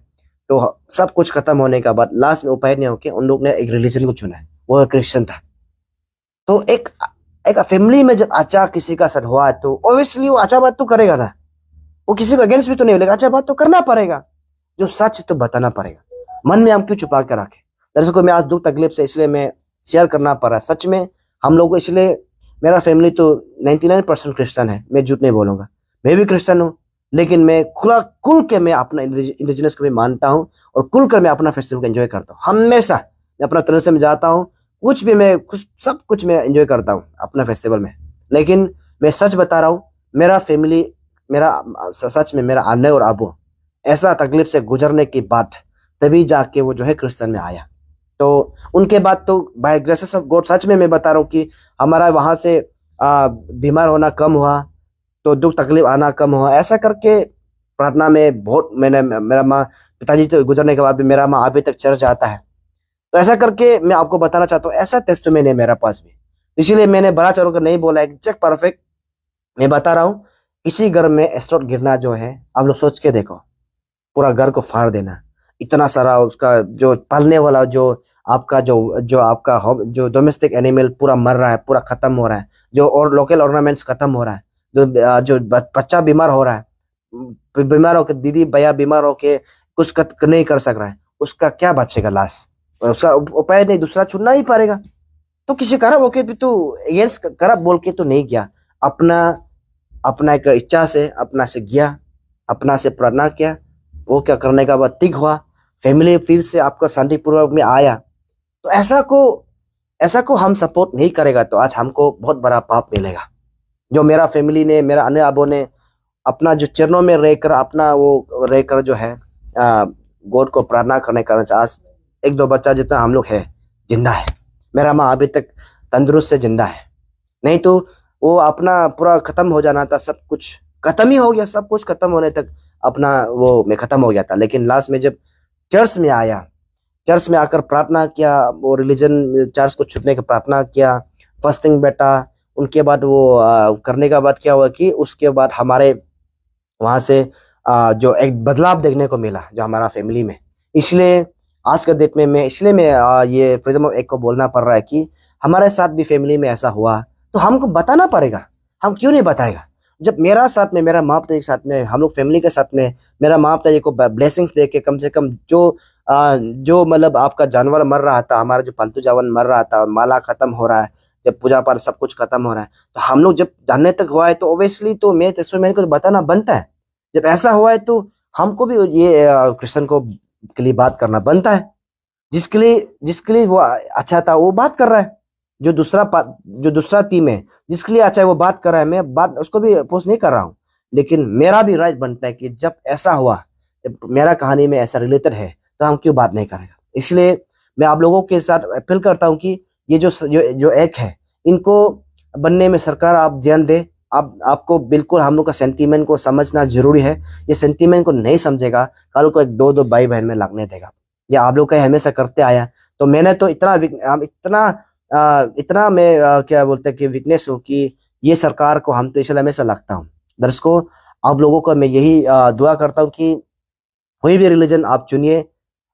तो सब कुछ खत्म होने का बाद लास्ट में उपाय नहीं होके उन लोग ने एक रिलीजन को चुना है, वो क्रिश्चियन था। तो एक एक फैमिली में जब अच्छा किसी का साथ हुआ है, तो ऑब्वियसली वो अच्छा बात तो करेगा ना, वो किसी को अगेंस्ट भी तो नहीं बोलेगा, अच्छा बात तो करना पड़ेगा, जो सच तो बताना पड़ेगा। मन में हम क्यों छुपा के रखे। दर्शकों मैं आज दुख तकलीफ से इसलिए मैं शेयर करना पड़ रहा है, सच में हम लोग को। इसलिए मेरा फैमिली तो 99% क्रिश्चियन है, मैं झूठ नहीं बोलूंगा, मैं भी क्रिश्चियन हूँ। लेकिन मैं खुल के मैं अपना इंडिजिनस को भी मानता हूँ, और खुल कर मैं अपना फेस्टिवल को एंजॉय करता हूँ। हमेशा मैं अपना तरह से में जाता हूँ, कुछ भी मैं कुछ सब कुछ मैं एंजॉय करता हूँ अपना फेस्टिवल में। लेकिन मैं सच बता रहा हूँ, मेरा फैमिली, मेरा सच में मेरा अन्य और अबू ऐसा तकलीफ से गुजरने के बाद तभी जाके वो जो है क्रिश्चियन में आया। तो उनके बाद तो बाय ग्रेस ऑफ गॉड, सच में मैं बता रहा हूँ कि हमारा वहां से बीमार होना कम हुआ, तो दुख तकलीफ आना कम हुआ। ऐसा करके प्रार्थना में बहुत मैंने, मेरा माँ पिताजी तो गुजरने के बाद भी मेरा माँ अभी तक चर्च आता है। तो ऐसा करके मैं आपको बताना चाहता हूँ, ऐसा टेस्ट तो मैंने मेरा पास भी, इसीलिए मैंने बड़ा चढ़ कर नहीं बोला एग्जैक्ट परफेक्ट। मैं बता रहा हूँ, किसी घर में एस्ट्रोट गिरना जो है, आप लोग सोच के देखो, पूरा घर को फाड़ देना, इतना सारा उसका जो पालने वाला जो आपका जो आपका जो डोमेस्टिक एनिमल पूरा मर रहा है, पूरा खत्म हो रहा है, जो और लोकल ऑर्नामेंट्स खत्म हो रहा है, जो बच्चा बीमार हो रहा है, बीमार होकर दीदी भैया बीमार होके कुछ नहीं कर सक रहा है, उसका क्या बचेगा लाश, उसका उपाय नहीं, दूसरा चुनना ही पड़ेगा। तो किसी खराब होके भी तो ये खराब बोल के तो नहीं गया, अपना अपना एक इच्छा से अपना से गया, अपना से प्रार्थना किया, वो क्या करने का बाद ठीक हुआ, फैमिली फिर से आपका शांतिपूर्वक में आया। तो ऐसा को हम सपोर्ट नहीं करेगा तो आज हमको बहुत बड़ा पाप मिलेगा। जो मेरा फैमिली ने, मेरा अन्य अबो ने अपना जो चरणों में रहकर, अपना वो रहकर जो है गॉड को प्रार्थना करने का आज एक दो बच्चा जितना हम लोग है जिंदा है। मेरा माँ अभी तक तंदुरुस्त से जिंदा है, नहीं तो वो अपना पूरा खत्म हो जाना था, सब कुछ खत्म ही हो गया, सब कुछ खत्म होने तक अपना वो में खत्म हो गया था। लेकिन लास्ट में जब चर्च में आया, चर्च में आकर प्रार्थना किया, वो रिलीजन चर्च को छूटने की प्रार्थना किया, फास्टिंग बैठा, उनके बाद वो करने का बाद क्या हुआ कि उसके बाद हमारे वहां से जो एक बदलाव देखने को मिला जो हमारा फैमिली में। इसलिए आज के डेट में मैं ये फ्रीडम ऑफ एक को बोलना पड़ रहा है कि हमारे साथ भी फैमिली में ऐसा हुआ तो हमको बताना पड़ेगा। हम क्यों नहीं बताएगा, जब मेरा साथ में, मेरा माँ पिता के साथ में, हम लोग फैमिली के साथ में, मेरा माँ पिता को ब्लेसिंग्स दे के कम से कम जो मतलब आपका जानवर मर रहा था, हमारा जो पालतू जानवर मर रहा था, माला खत्म हो रहा है, जब पूजा पाठ सब कुछ खत्म हो रहा है, तो हम लोग जब जानने तक हुआ है तो ओबियसली तो मैं मेरे को बताना बनता है। जब ऐसा हुआ है तो हमको भी ये क्रिश्चियन को के लिए बात करना बनता है। जिसके लिए वो अच्छा था वो बात कर रहा है, जो दूसरा टीम है जिसके लिए अच्छा है वो बात कर रहा है, मैं बात उसको भी अपोज नहीं कर रहा हूँ। लेकिन मेरा भी राइट बनता है कि जब ऐसा हुआ, जब मेरा कहानी में ऐसा रिलेटेड है, तो हम क्यों बात नहीं करेंगे। इसलिए मैं आप लोगों के साथ अपील करता हूँ कि ये जो एक है, इनको बनने में सरकार आप ध्यान दे। आपको बिल्कुल हम लोग का सेंटीमेंट को समझना जरूरी है। ये सेंटीमेंट को नहीं समझेगा, कल को एक दो दो भाई बहन में लगने देगा। ये आप लोग का हमेशा करते आया। तो मैंने तो इतना मैं क्या बोलते हैं कि वीकनेस हूँ कि ये सरकार को हम तो इसलिए हमेशा लगता हूँ। दर्शकों, आप लोगों को मैं यही दुआ करता हूँ कि कोई भी रिलीजन आप चुनिए,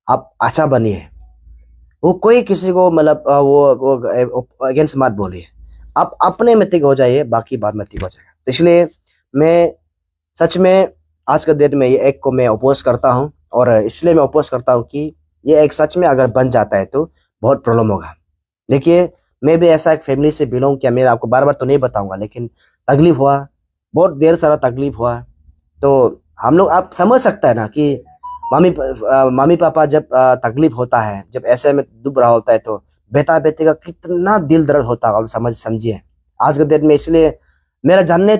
आप अच्छा बनिए। वो कोई किसी को मतलब वो अगेंस्ट मत बोलिए। आप अपने मित्तिक हो जाइए, बाकी बात मित्तिक हो जाएगा। तो इसलिए मैं सच में आज के डेट में ये एक को मैं अपोज करता हूँ, और इसलिए मैं अपोज करता हूँ कि ये एक सच में अगर बन जाता है तो बहुत प्रॉब्लम होगा। देखिए, मैं भी ऐसा एक फैमिली से बिलोंग किया, मेरा आपको बार बार तो नहीं बताऊंगा, लेकिन तकलीफ हुआ, बहुत देर सारा तकलीफ हुआ। तो हम लोग, आप समझ सकता है ना कि मामी पापा जब तकलीफ होता है, जब ऐसे में डूब रहा होता है, तो बेटा बेटे का कितना दिल दर्द होता है, आप समझिए आज के डेट में। इसलिए मेरा जानने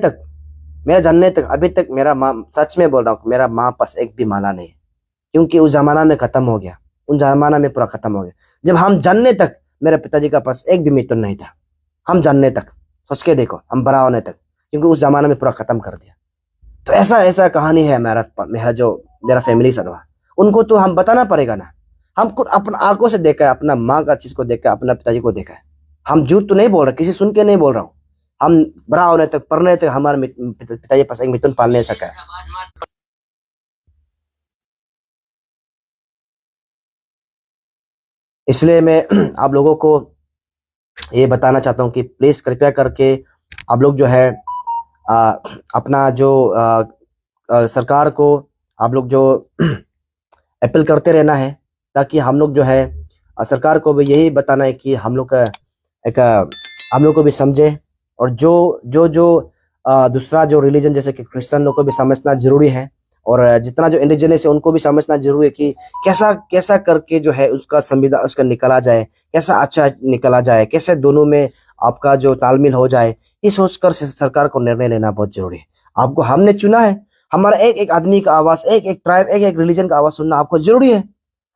तक अभी तक मेरा माँ, सच में बोल रहा हूँ, मेरा माँ पास एक भी माला नहीं है, क्योंकि उस जमाना में खत्म हो गया, उन जमाना में पूरा खत्म हो गया। जब हम जानने तक मेरे पिताजी का पास एक भी मिथुन नहीं था, हम जानने तक, सोच के देखो, हम बड़ा होने तक, क्योंकि उस जमाना में पूरा खत्म कर दिया। तो ऐसा ऐसा कहानी है मेरा फैमिली सरवा। उनको तो हम बताना पड़ेगा ना। हम खुद अपना आंखों से देखा है, अपना माँ का चीज को देखा है, अपना पिताजी को देखा है। हम झूठ तो नहीं बोल रहे, किसी सुन के नहीं बोल रहा हूँ। हम बड़ा होने तक, पढ़ने तक हमारे पिताजी पास एक मिथुन पाल नहीं सका है। इसलिए मैं आप लोगों को ये बताना चाहता हूँ कि प्लीज कृपया करके आप लोग जो है आ, अपना जो सरकार को आप लोग जो अपील करते रहना है, ताकि हम लोग जो है सरकार को भी यही बताना है कि हम लोग का एक हम लोग को भी समझे। और जो दूसरा जो रिलीजन जैसे कि क्रिश्चियन लोग को भी समझना जरूरी है, और जितना जो इंडिजिनस है उनको भी समझना जरूरी है कि कैसा कैसा करके जो है उसका संविधान उसका निकाला जाए, कैसा अच्छा निकाला जाए, कैसे दोनों में आपका जो तालमेल हो जाए। ये सोचकर सरकार को निर्णय लेना बहुत जरूरी है। आपको हमने चुना है, हमारा एक एक आदमी का आवाज, एक एक ट्राइब, एक एक रिलीजन का आवाज सुनना आपको जरूरी है।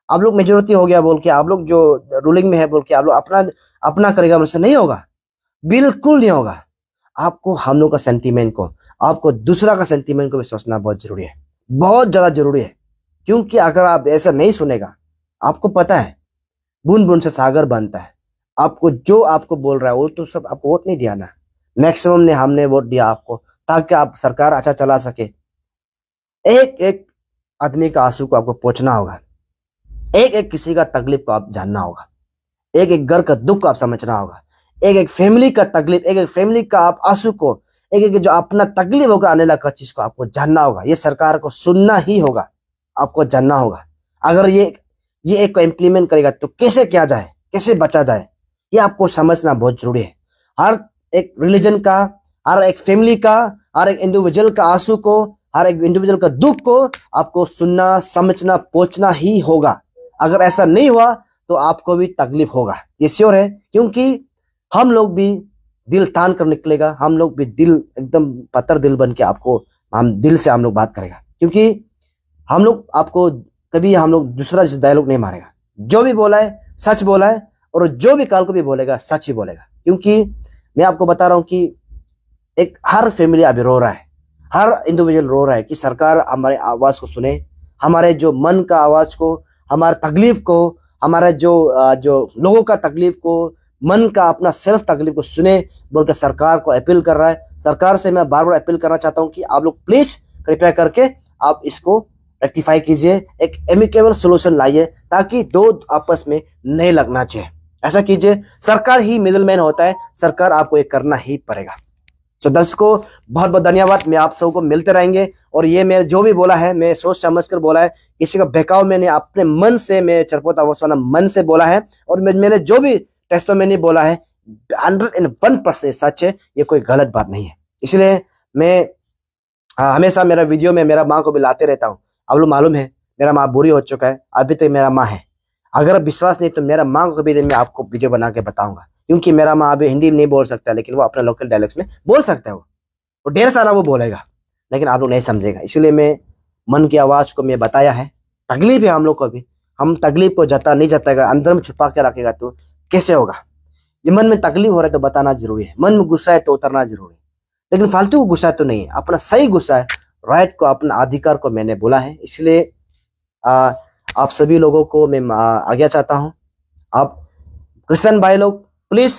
आप लोग मेजोरिटी हो गया बोल के, आप लोग जो रूलिंग में है बोल के आप लोग अपना अपना करेगा, मुझसे नहीं होगा, बिल्कुल नहीं होगा। आपको हम लोग का सेंटीमेंट को, आपको दूसरा का सेंटीमेंट को भी सोचना बहुत जरूरी है, बहुत ज्यादा जरूरी है। क्योंकि अगर आप ऐसा नहीं सुनेगा, आपको पता है बूंद बूंद से सागर बनता है। आपको जो आपको बोल रहा है वो तो सब आपको वोट नहीं दिया ना, मैक्सिमम ने हमने वोट दिया आपको, ताकि आप सरकार अच्छा चला सके। एक एक आदमी का आंसू को आपको पहुंचना होगा, एक एक किसी का तकलीफ को आप जानना होगा, एक एक घर का दुख को आप समझना होगा, एक एक फैमिली का तकलीफ, एक एक फैमिली का आप आंसू को, एक एक जो अपना तकलीफ होगा आने लगा चीज को आपको जानना होगा। ये सरकार को सुनना ही होगा, आपको जानना होगा। अगर ये एक को इम्प्लीमेंट करेगा तो कैसे किया जाए, कैसे बचा जाए, ये आपको समझना बहुत जरूरी है। हर एक रिलीजन का, हर एक फैमिली का, हर एक इंडिविजुअल का आंसू को, हर एक इंडिविजुअल का दुख को आपको सुनना, समझना, पहुंचना ही होगा। अगर ऐसा नहीं हुआ तो आपको भी तकलीफ होगा, ये श्योर है। क्योंकि हम लोग भी दिल तान कर निकलेगा, हम लोग भी दिल एकदम पत्थर दिल बन के आपको, हम दिल से हम लोग बात करेगा। क्योंकि हम लोग आपको कभी हम लोग दूसरा डायलॉग नहीं मारेगा। जो भी बोला है सच बोला है, और जो भी काल को भी बोलेगा सच ही बोलेगा। क्योंकि मैं आपको बता रहा हूं कि एक हर फैमिली अभी रो रहा है, हर इंडिविजुअल रो रहा है कि सरकार हमारे आवाज को सुने, हमारे जो मन का आवाज को, हमारे तकलीफ को, हमारे जो लोगों का तकलीफ को, मन का अपना सेल्फ तकलीफ को सुने बोलकर सरकार को अपील कर रहा है। सरकार से मैं बार बार अपील करना चाहता हूं कि आप लोग प्लीज कृपया करके आप इसको रेक्टिफाई कीजिए, एक एमिकेबल सोल्यूशन लाइए, ताकि दो आपस में नहीं लगना चाहिए। ऐसा कीजिए, सरकार ही मिडलमैन होता है, सरकार आपको ये करना ही पड़ेगा। तो दर्शकों, बहुत बहुत धन्यवाद। मैं आप सबको मिलते रहेंगे, और ये मैं जो भी बोला है मैं सोच समझ कर बोला है, किसी का बहकाव मैंने अपने मन से, मैं चरपोता वसवाना मन से बोला है। और मैंने जो भी टेस्ट में नहीं बोला है 101% सच है, ये कोई गलत बात नहीं है। इसलिए मैं हमेशा मेरा वीडियो में मेरा माँ को भी लाते रहता हूँ। आप लोग मालूम है मेरा माँ बुरी हो चुका है, अभी तक मेरा माँ है। अगर विश्वास नहीं तो मेरा माँ को कभी दिन मैं आपको वीडियो बना के बताऊंगा, क्योंकि मेरा माँ अभी हिंदी में नहीं बोल सकता, लेकिन वो अपने लोकल डायलेक्ट में बोल सकता है। वो ढेर सारा वो बोलेगा, लेकिन आप लोग नहीं समझेगा। इसलिए मैं मन की आवाज को मैं बताया है। तकलीफ है हम लोग को भी, हम तकलीफ को जता नहीं जताएगा, अंदर में छुपा के रखेगा तो कैसे होगा। ये मन में तकलीफ हो रहा है तो बताना जरूरी है, मन में गुस्सा है तो उतरना जरूरी है, लेकिन फालतू को गुस्सा तो नहीं है, अपना सही गुस्सा है, राइट को, अपना अधिकार को मैंने बोला है। इसलिए आप सभी लोगों को मैं आज्ञा चाहता हूँ, आप क्रिश्चियन भाई लोग प्लीज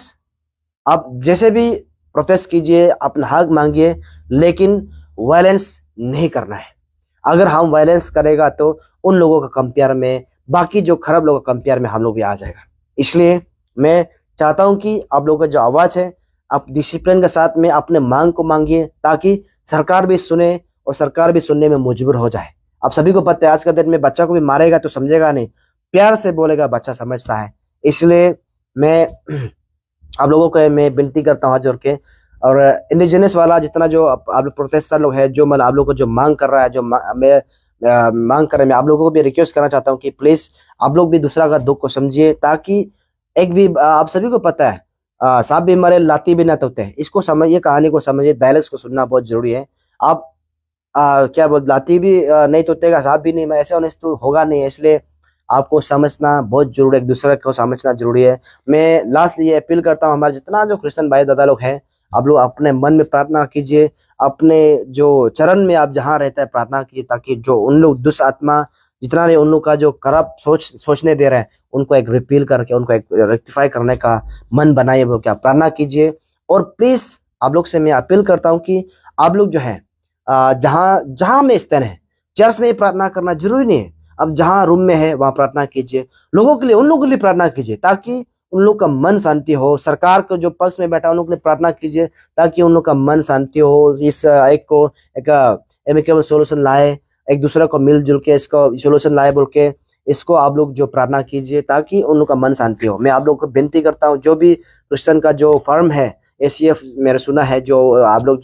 आप जैसे भी प्रोटेस्ट कीजिए, अपना हक मांगिए, लेकिन वायलेंस नहीं करना है। अगर हम वायलेंस करेगा तो उन लोगों का कंपेयर में, बाकी जो खराब लोगों का कंपेयर में हम लोग भी आ जाएगा। इसलिए मैं चाहता हूं कि आप लोगों का जो आवाज है आप डिसिप्लिन के साथ में अपने मांग को मांगिए, ताकि सरकार भी सुने और सरकार भी सुनने में मजबूर हो जाए। आप सभी को पता है आज के दिन में बच्चा को भी मारेगा तो समझेगा नहीं, प्यार से बोलेगा बच्चा समझता है। इसलिए मैं आप लोगों को मैं विनती करता हूँ हाथ जोड़ के, और इंडिजिनस वाला जितना जो आप लोग प्रोटेस्टर लोग है, जो मतलब आप लोग को जो मांग कर रहा है, जो मैं मांग कर रहे हैं, मैं आप लोगों को भी रिक्वेस्ट करना चाहता हूँ कि प्लीज आप लोग भी दूसरा का दुख को समझिए, ताकि एक भी आप सभी को पता है सांप भी मरे लाती भी ना तोड़ते हैं। इसको समझिए, कहानी को समझिए, डायलॉग्स को सुनना बहुत जरूरी है। आप क्या बोल, लाती भी नहीं तोड़ेगा, सांप भी नहीं, ऐसे होने से तो होगा नहीं। इसलिए आपको समझना बहुत जरूरी है, एक दूसरे को समझना जरूरी है। मैं लास्ट ये अपील करता हूँ, हमारे जितना जो क्रिश्चियन भाई दादा लोग हैं, आप लोग अपने मन में प्रार्थना कीजिए, अपने जो चरण में आप जहाँ रहता है प्रार्थना कीजिए, ताकि जो उन लोग दुष्ट आत्मा जितना नहीं उन लोग का जो खराब सोचने दे रहे हैं, उनको एक रिपील करके उनको एक रेक्टिफाई करने का मन बनाइए, वो क्या प्रार्थना कीजिए। और प्लीज आप लोग से मैं अपील करता हूँ कि आप लोग जो है जहाँ जहाँ में स्थित है, चर्च में प्रार्थना करना जरूरी नहीं है, अब जहाँ रूम में है वहां प्रार्थना कीजिए, लोगों के लिए, उन लोगों के लिए प्रार्थना कीजिए, ताकि उन लोग का मन शांति हो। सरकार को जो पक्ष में बैठा उन लोग के लिए प्रार्थना कीजिए, ताकि उन लोग का मन शांति हो, इस एक को एक एमिकेबल सोल्यूशन लाए, एक दूसरे को मिलजुल के इसको सोल्यूशन लाए बोल के इसको आप लोग जो प्रार्थना कीजिए, ताकि उन लोग का मन शांति हो। मैं आप लोग को विनती करता हूँ, जो भी क्रिश्चियन का जो फर्म है ACF, मैंने सुना है जो आप लोग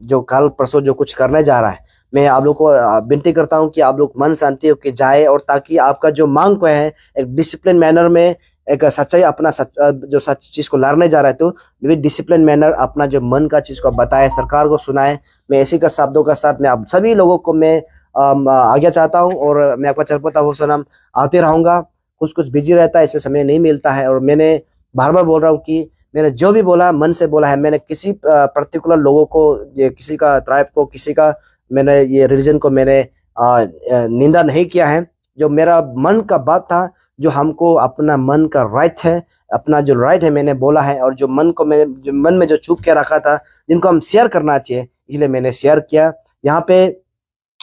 जो कल परसों जो कुछ करने जा रहा है, मैं आप लोग को विनती करता हूं कि आप लोग मन शांति होकर जाए, और ताकि आपका जो मांग को है एक डिसिप्लिन मैनर में, एक सच्चाई अपना जो सच चीज को लड़ने जा रहा है, तो विद डिसिप्लिन मैनर अपना जो मन का चीज को बताए, सरकार को सुनाए। मैं इसी का शब्दों का साथ में आप सभी लोगों को मैं आज्ञा चाहता हूँ, और मैं आपका चरपता हो सनम आते रहूंगा। कुछ बिजी रहता है, इसलिए समय नहीं मिलता है, और मैंने बार बार बोल रहा हूँ कि मैंने जो भी बोला मन से बोला है। मैंने किसी पर्टिकुलर लोगों को, ये किसी का ट्राइब को, किसी का मैंने ये रिलीजन को मैंने निंदा नहीं किया है। जो मेरा मन का बात था, जो हमको अपना मन का राइट है, अपना जो राइट है मैंने बोला है, और जो मन में जो छुप के रखा था, जिनको हम शेयर करना चाहिए, इसलिए मैंने शेयर किया। यहाँ पे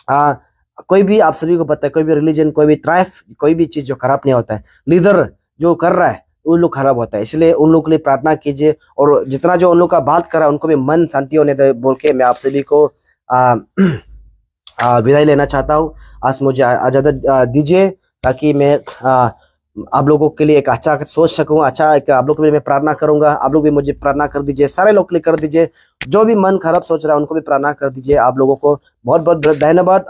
कोई भी, आप सभी को पता है, कोई भी रिलीजन, कोई भी ट्राइब, कोई भी चीज जो खराब नहीं होता है, लीडर जो कर रहा है उन लोग खराब होता है। इसलिए उन लोग के लिए प्रार्थना कीजिए, और जितना जो उन लोग का बात कर रहा है उनको भी मन शांति होने दे बोल के मैं आप सभी को विदाई लेना चाहता हूँ। आज मुझे इजाजत दीजिए, ताकि मैं आप लोगों के लिए एक अच्छा सोच सकूं, अच्छा एक आप लोग के लिए मैं प्रार्थना करूंगा। आप लोग भी मुझे प्रार्थना कर दीजिए, सारे लोग के लिए कर दीजिए, जो भी मन खराब सोच रहा है उनको भी प्रार्थना कर दीजिए। आप लोगों को बहुत बहुत धन्यवाद।